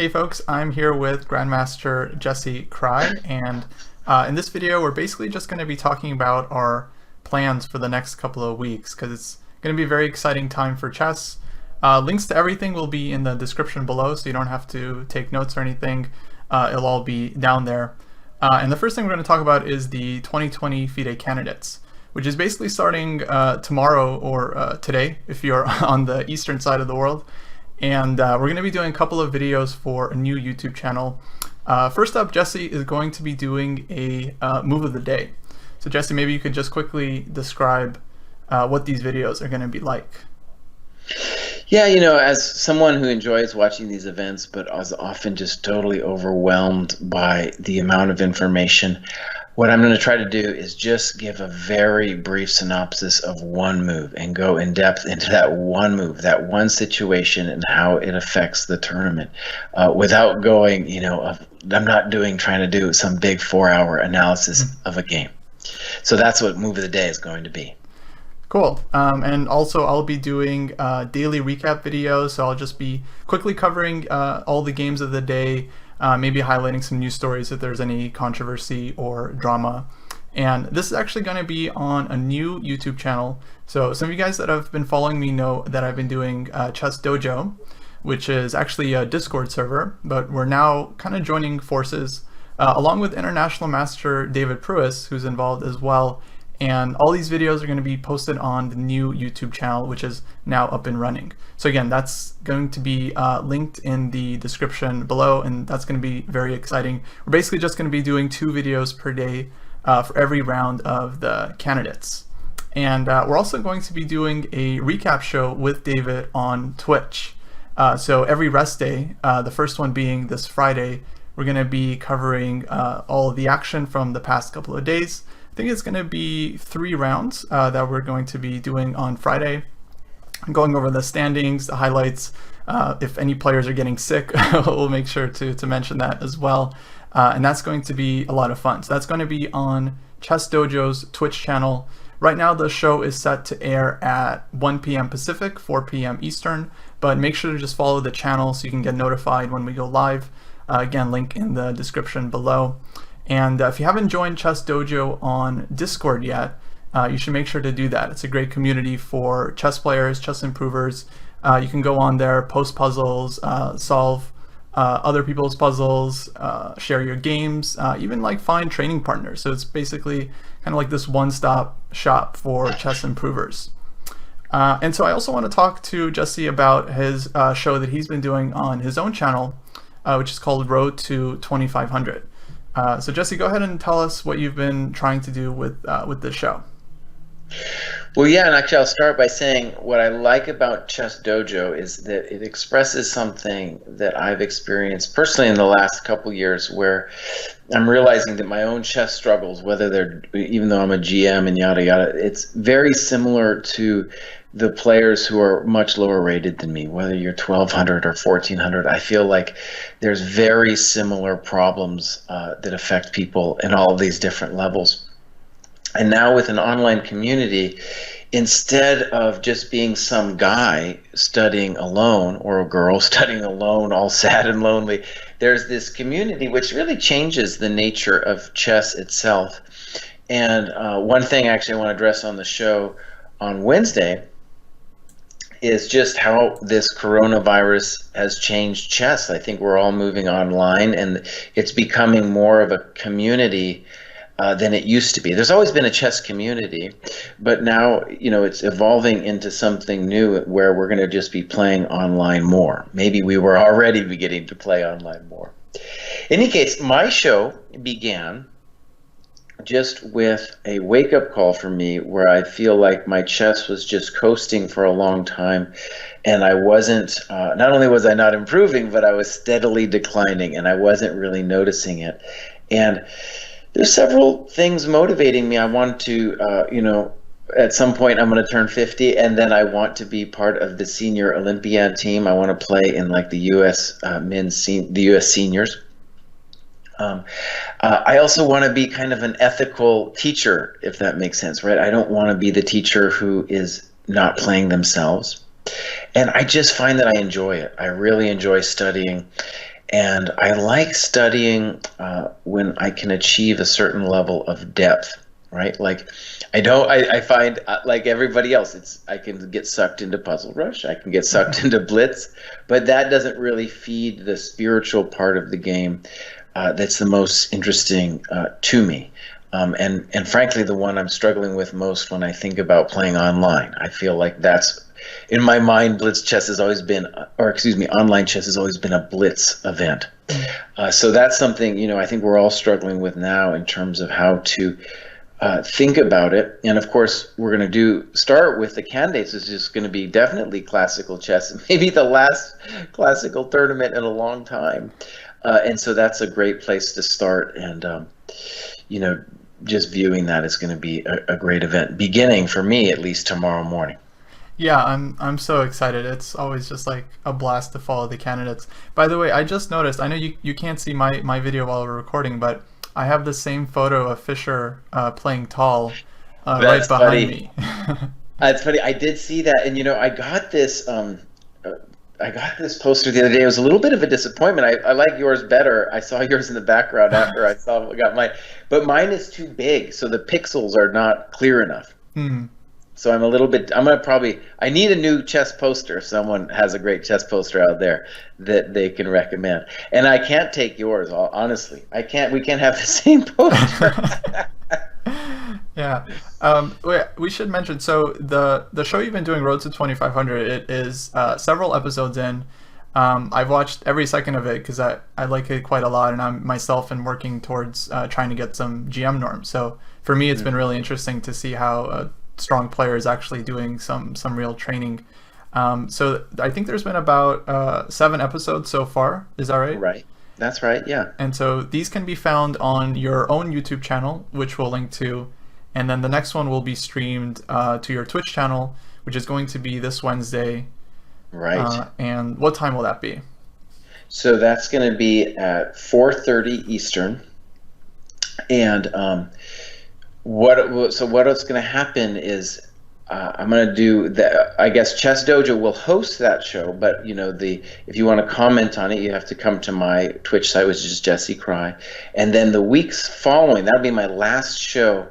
Hey folks, I'm here with Grandmaster Jesse Cry, and in this video we're basically just going to be talking about our plans for the next couple of weeks because it's going to be a very exciting time for chess. Links to everything will be in the description below, so you don't have to take notes or anything. It'll all be down there. And the first thing we're going to talk about is the 2020 FIDE candidates, which is basically starting tomorrow or today if you're on the eastern side of the world. And we're going to be doing a couple of videos for a new YouTube channel. First up, Jesse is going to be doing a move of the day. So Jesse, maybe you could just quickly describe what these videos are going to be like. Yeah, you know, as someone who enjoys watching these events, but is often just totally overwhelmed by the amount of information, what I'm going to try to do is just give a very brief synopsis of one move and go in depth into that one move, that one situation, and how it affects the tournament without going, I'm not trying to do some big 4-hour analysis of a game. So that's what move of the day is going to be. Cool. And also I'll be doing daily recap videos, so I'll just be quickly covering all the games of the day, maybe highlighting some news stories if there's any controversy or drama. And this is actually going to be on a new YouTube channel. So some of you guys that have been following me know that I've been doing ChessDojo, which is actually a Discord server, but we're now kind of joining forces along with International Master David Pruess, who's involved as well. And all these videos are going to be posted on the new YouTube channel, which is now up and running. So again, that's going to be linked in the description below, and that's going to be very exciting. We're basically just going to be doing 2 videos per day for every round of the candidates. And we're also going to be doing a recap show with David on Twitch. So every rest day, the first one being this Friday, we're going to be covering all of the action from the past couple of days. I think it's going to be 3 rounds that we're going to be doing on Friday, going over the standings, the highlights. If any players are getting sick, we'll make sure to mention that as well. And that's going to be a lot of fun. So that's going to be on ChessDojo's Twitch channel. Right now the show is set to air at 1 p.m. Pacific, 4 p.m. Eastern, but make sure to just follow the channel so you can get notified when we go live. Again, link in the description below. And if you haven't joined ChessDojo on Discord yet, you should make sure to do that. It's a great community for chess players, chess improvers. You can go on there, post puzzles, solve other people's puzzles, share your games, even like find training partners. So it's basically kind of like this one-stop shop for chess improvers. And so I also want to talk to Jesse about his show that he's been doing on his own channel, which is called Road to 2500. So Jesse, go ahead and tell us what you've been trying to do with this show. Well, yeah, and actually I'll start by saying what I like about ChessDojo is that it expresses something that I've experienced personally in the last couple years, where I'm realizing that my own chess struggles, whether they're, even though I'm a GM and yada yada, it's very similar to the players who are much lower rated than me, whether you're 1200 or 1400. I feel like there's very similar problems that affect people in all of these different levels. And now with an online community, instead of just being some guy studying alone or a girl studying alone, all sad and lonely, there's this community which really changes the nature of chess itself. And one thing actually I want to address on the show on Wednesday is just how this coronavirus has changed chess. I think we're all moving online, and it's becoming more of a community than it used to be. There's always been a chess community, but now, it's evolving into something new where we're going to just be playing online more. Maybe we were already beginning to play online more. In any case, my show began just with a wake-up call for me, where I feel like my chess was just coasting for a long time, and I wasn't, not only was I not improving, but I was steadily declining, and I wasn't really noticing it. And there's several things motivating me. I want to, at some point I'm going to turn 50, and then I want to be part of the senior Olympiad team. I want to play in like the U.S. the U.S. seniors. I also want to be kind of an ethical teacher, if that makes sense, right? I don't want to be the teacher who is not playing themselves. And I just find that I enjoy it. I really enjoy studying. And I like studying when I can achieve a certain level of depth, right? Like I find like everybody else, I can get sucked into Puzzle Rush, I can get sucked into Blitz, but that doesn't really feed the spiritual part of the game that's the most interesting to me. And frankly, the one I'm struggling with most when I think about playing online. I feel like that's, in my mind, Blitz chess has always been, or excuse me, online chess has always been a Blitz event. So that's something, you know, I think we're all struggling with now in terms of how to think about it. And of course, we're going to start with the candidates, is just going to be definitely classical chess, maybe the last classical tournament in a long time. And so that's a great place to start. And, you know, just viewing that is going to be a great event, beginning for me at least tomorrow morning. Yeah, I'm so excited. It's always just like a blast to follow the candidates. By the way, I just noticed, I know you can't see my video while we're recording, but I have the same photo of Fischer playing tall right behind me. That's funny. I did see that, and you know, I got this poster the other day. It was a little bit of a disappointment. I like yours better. I saw yours in the background after I got mine, but mine is too big, so the pixels are not clear enough. So I need a new chess poster. If someone has a great chess poster out there that they can recommend. And I can't take yours, honestly. We can't have the same poster. Yeah. We should mention, so the show you've been doing, Road to 2500, it is several episodes in. I've watched every second of it because I like it quite a lot, and I'm myself and working towards trying to get some GM norms. So for me, it's been really interesting to see how strong player is actually doing some real training. So I think there's been about 7 episodes so far. Is that right? Right. That's right. Yeah. And so these can be found on your own YouTube channel, which we'll link to, and then the next one will be streamed to your Twitch channel, which is going to be this Wednesday. Right. And what time will that be? So that's going to be at 4:30 Eastern. And what's going to happen is I'm going to do that. I guess ChessDojo will host that show, but you know, if you want to comment on it, you have to come to my Twitch site, which is Jesse Cry, and then the weeks following, that'll be my last show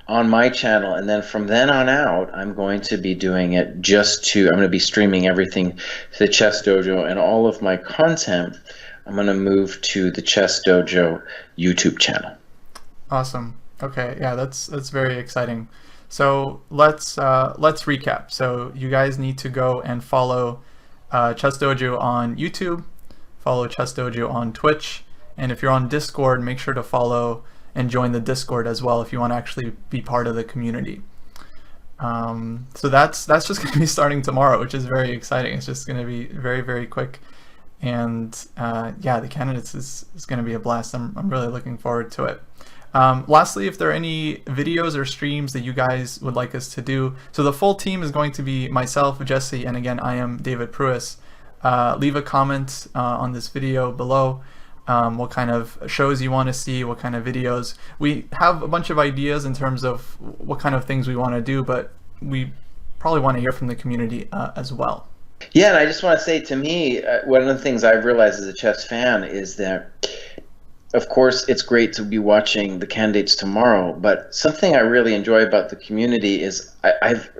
on my channel, and then from then on out, I'm going to be doing it I'm going to be streaming everything to the ChessDojo, and all of my content I'm going to move to the ChessDojo YouTube channel. Awesome. Okay, yeah, that's very exciting. So let's recap. So you guys need to go and follow ChessDojo on YouTube, follow ChessDojo on Twitch, and if you're on Discord, make sure to follow and join the Discord as well if you want to actually be part of the community. So that's just going to be starting tomorrow, which is very exciting. It's just going to be very, very quick. And yeah, the candidates is going to be a blast. I'm really looking forward to it. Lastly, if there are any videos or streams that you guys would like us to do, so the full team is going to be myself, Jesse, and again, I am David Pruess. Leave a comment on this video below. What kind of shows you want to see, what kind of videos. We have a bunch of ideas in terms of what kind of things we want to do, but we probably want to hear from the community as well. Yeah, and I just want to say, to me, one of the things I've realized as a chess fan is that, of course, it's great to be watching the candidates tomorrow, but something I really enjoy about the community is I've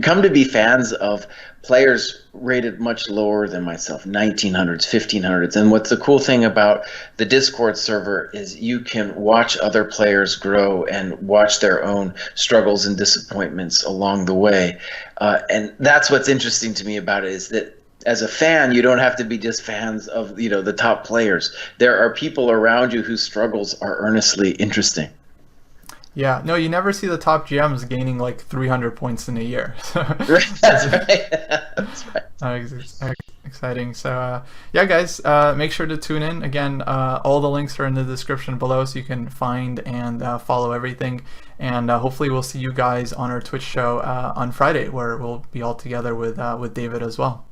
come to be fans of players rated much lower than myself, 1900s, 1500s. And what's the cool thing about the Discord server is you can watch other players grow and watch their own struggles and disappointments along the way. And that's what's interesting to me about it, is that as a fan, you don't have to be just fans of, you know, the top players. There are people around you whose struggles are earnestly interesting. Yeah, no, you never see the top GMs gaining like 300 points in a year. That's right. That's right. Exciting. So yeah, guys, make sure to tune in. Again, all the links are in the description below, so you can find and follow everything. And hopefully we'll see you guys on our Twitch show on Friday, where we'll be all together with David as well.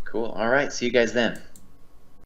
Cool. All right. See you guys then.